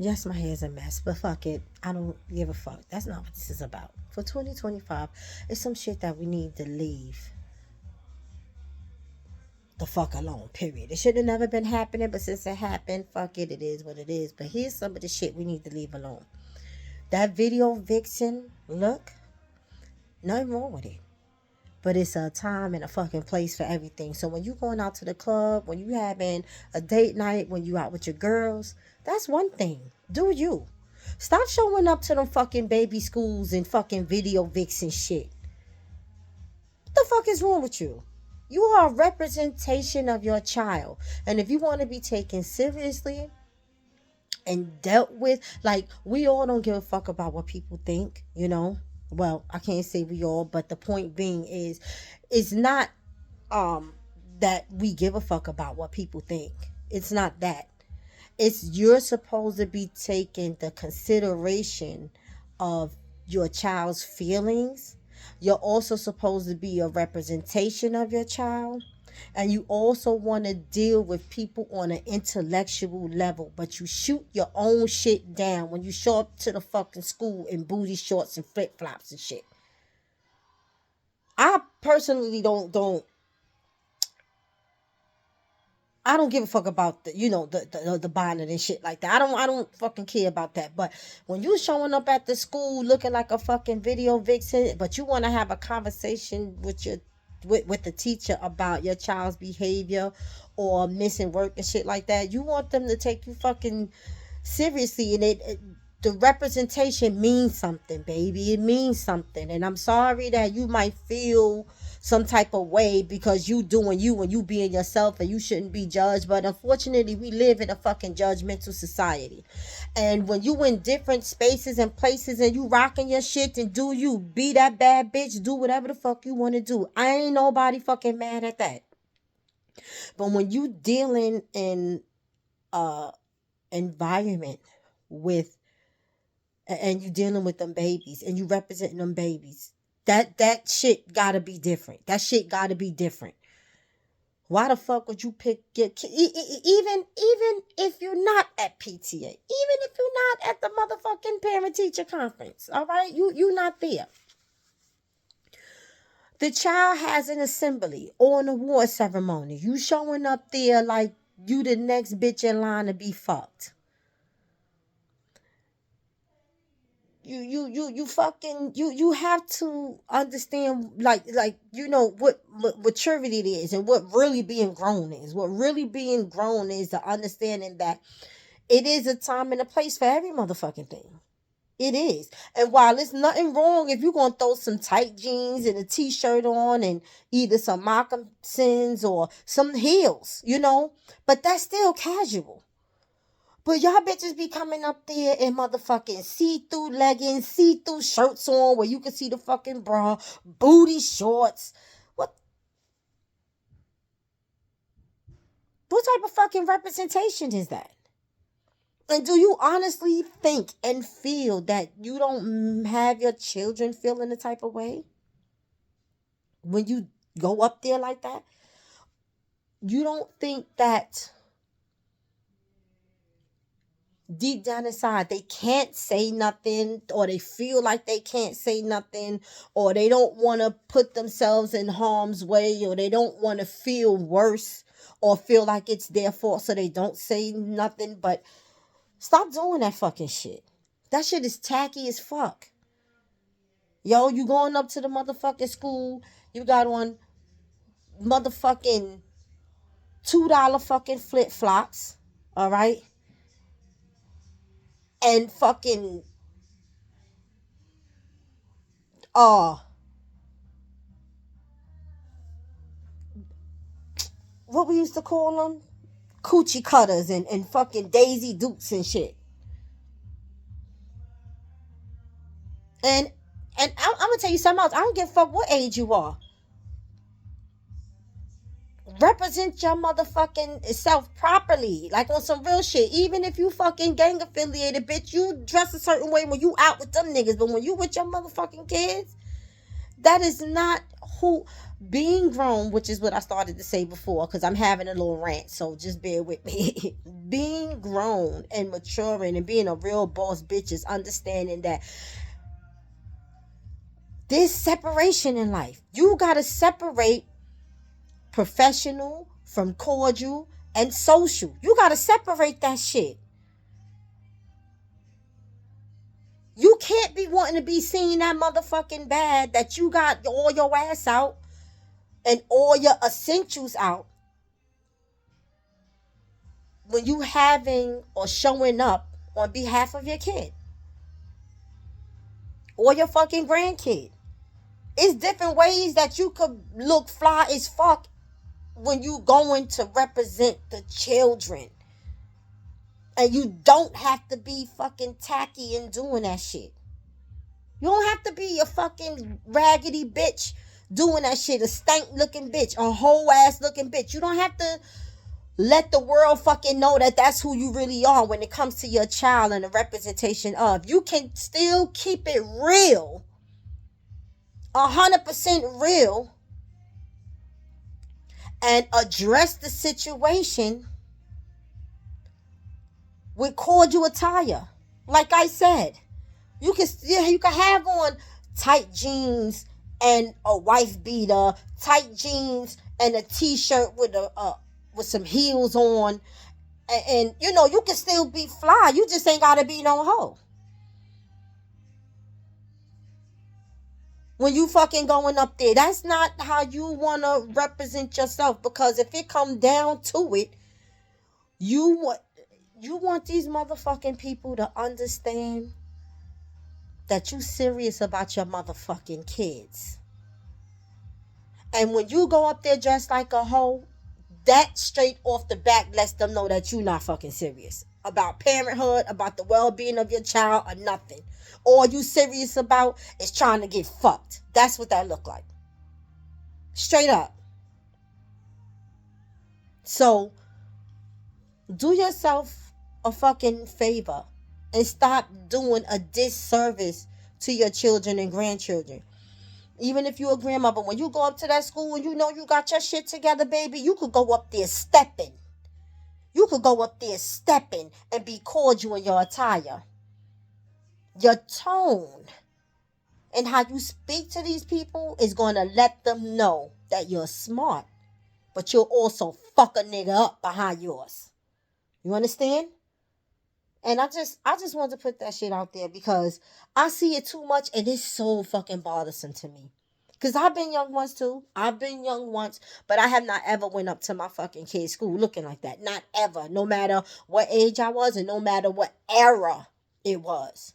Yes, my hair's a mess, but fuck it. I don't give a fuck. That's not what this is about. For 2025, it's some shit that we need to leave the fuck alone, period. It should have never been happening, but since it happened, fuck it, it is what it is. But here's some of the shit we need to leave alone. That video vixen look, nothing wrong with it. But it's a time and a fucking place for everything. So when you going out to the club, when you having a date night, when you out with your girls, that's one thing. Do you. Stop showing up to them fucking baby schools and fucking video vixen shit. What the fuck is wrong with you? You are a representation of your child. And if you want to be taken seriously and dealt with, like, we all don't give a fuck about what people think, you know? Well, I can't say we all, but the point being is, it's not that we give a fuck about what people think. It's not that. It's you're supposed to be taking the consideration of your child's feelings. You're also supposed to be a representation of your child. And you also want to deal with people on an intellectual level, but you shoot your own shit down when you show up to the fucking school in booty shorts and flip flops and shit. I personally I don't give a fuck about the bonnet and shit like that. I don't fucking care about that. But when you showing up at the school looking like a fucking video vixen, but you want to have a conversation with with the teacher about your child's behavior or missing work and shit like that, you want them to take you fucking seriously, and the representation means something, baby. It means something. And I'm sorry that you might feel some type of way because you doing you and you being yourself and you shouldn't be judged. But unfortunately, we live in a fucking judgmental society. And when you in different spaces and places and you rocking your shit, and do you be that bad bitch, do whatever the fuck you want to do. I ain't nobody fucking mad at that. But when you dealing in environment with, and you dealing with them babies and you representing them babies, that shit gotta be different. That shit gotta be different. Why the fuck would you pick your kid, even if you're not at PTA, even if you're not at the motherfucking parent teacher conference, all right, you not there. The child has an assembly or an award ceremony. You showing up there like you the next bitch in line to be fucked. You have to understand, like you know what maturity it is and what really being grown is. What really being grown is the understanding that it is a time and a place for every motherfucking thing. It is. And while it's nothing wrong if you're gonna throw some tight jeans and a t-shirt on and either some moccasins or some heels, you know, but that's still casual. But y'all bitches be coming up there in motherfucking see-through leggings, see-through shirts on where you can see the fucking bra, booty shorts. What type of fucking representation is that? And do you honestly think and feel that you don't have your children feeling the type of way when you go up there like that? You don't think that deep down inside they can't say nothing, or they feel like they can't say nothing, or they don't want to put themselves in harm's way, or they don't want to feel worse or feel like it's their fault, so they don't say nothing? But stop doing that fucking shit. That shit is tacky as fuck. Yo, you going up to the motherfucking school, you got on motherfucking $2 fucking flip flops, all right? And fucking what we used to call them? Coochie cutters and fucking Daisy Dukes and shit. And I'm gonna tell you something else. I don't give a fuck what age you are. Represent your motherfucking self properly, like on some real shit. Even if you fucking gang affiliated, bitch, you dress a certain way when you out with them niggas, but when you with your motherfucking kids, That is not who being grown, which is what I started to say before, because I'm having a little rant, so just bear with me. Being grown and maturing and being a real boss bitch is understanding that there's separation in life. You gotta separate professional from cordial and social. You gotta separate that shit. You can't be wanting to be seen that motherfucking bad that you got all your ass out and all your essentials out when you having or showing up on behalf of your kid or your fucking grandkid. It's different ways that you could look fly as fuck when you going to represent the children. And you don't have to be fucking tacky in doing that shit. You don't have to be a fucking raggedy bitch doing that shit. A stank looking bitch. A whole ass looking bitch. You don't have to let the world fucking know that that's who you really are when it comes to your child and the representation of. You can still keep it real. 100% real. And address the situation with cordial attire. Like I said, you can have on tight jeans and a wife beater, tight jeans and a t-shirt with with some heels on, and you know you can still be fly. You just ain't gotta be no hoe. When you fucking going up there, that's not how you wanna represent yourself. Because if it come down to it, you want these motherfucking people to understand that you serious about your motherfucking kids. And when you go up there dressed like a hoe, that straight off the back lets them know that you not fucking serious about parenthood, about the well-being of your child, or nothing. All you serious about is trying to get fucked. That's what that look like. Straight up. So, do yourself a fucking favor and stop doing a disservice to your children and grandchildren. Even if you're a grandmother, when you go up to that school and you know you got your shit together, baby, you could go up there stepping. You could go up there stepping and be cordial in your attire. Your tone and how you speak to these people is going to let them know that you're smart, but you'll also fuck a nigga up behind yours. You understand? And I just wanted to put that shit out there because I see it too much and it's so fucking bothersome to me. Because I've been young once too. I've been young once, but I have not ever went up to my fucking kid's school looking like that. Not ever. No matter what age I was and no matter what era it was.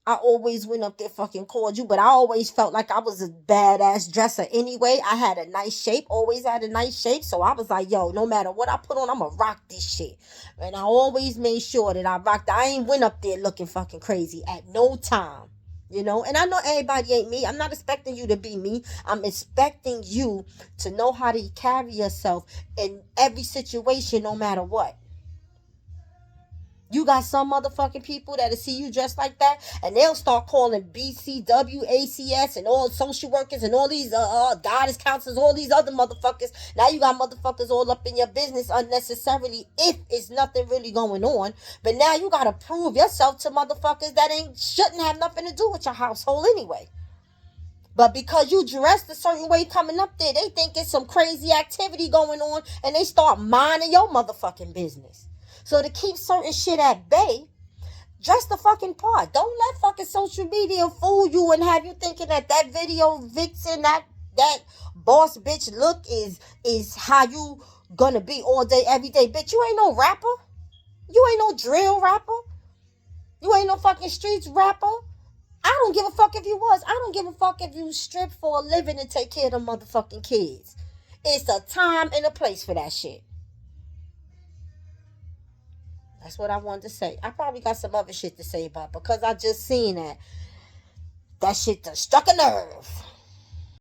I always went up there fucking cordial, but I always felt like I was a badass dresser anyway. I had a nice shape, always had a nice shape. So I was like, yo, no matter what I put on, I'm going to rock this shit. And I always made sure that I rocked. I ain't went up there looking fucking crazy at no time. You know, and I know everybody ain't me. I'm not expecting you to be me. I'm expecting you to know how to carry yourself in every situation, no matter what. You got some motherfucking people that'll see you dressed like that, and they'll start calling BCW, ACS, and all social workers, and all these guidance counselors, all these other motherfuckers. Now you got motherfuckers all up in your business unnecessarily if it's nothing really going on. But now you gotta prove yourself to motherfuckers that shouldn't have nothing to do with your household anyway. But because you dressed a certain way coming up there, they think it's some crazy activity going on, and they start minding your motherfucking business. So to keep certain shit at bay, dress the fucking part. Don't let fucking social media fool you and have you thinking that video vixen, that boss bitch look is how you gonna be all day, every day. Bitch, you ain't no rapper. You ain't no drill rapper. You ain't no fucking streets rapper. I don't give a fuck if you was. I don't give a fuck if you strip for a living and take care of them motherfucking kids. It's a time and a place for that shit. That's what I wanted to say. I probably got some other shit to say about because I just seen that shit done struck a nerve.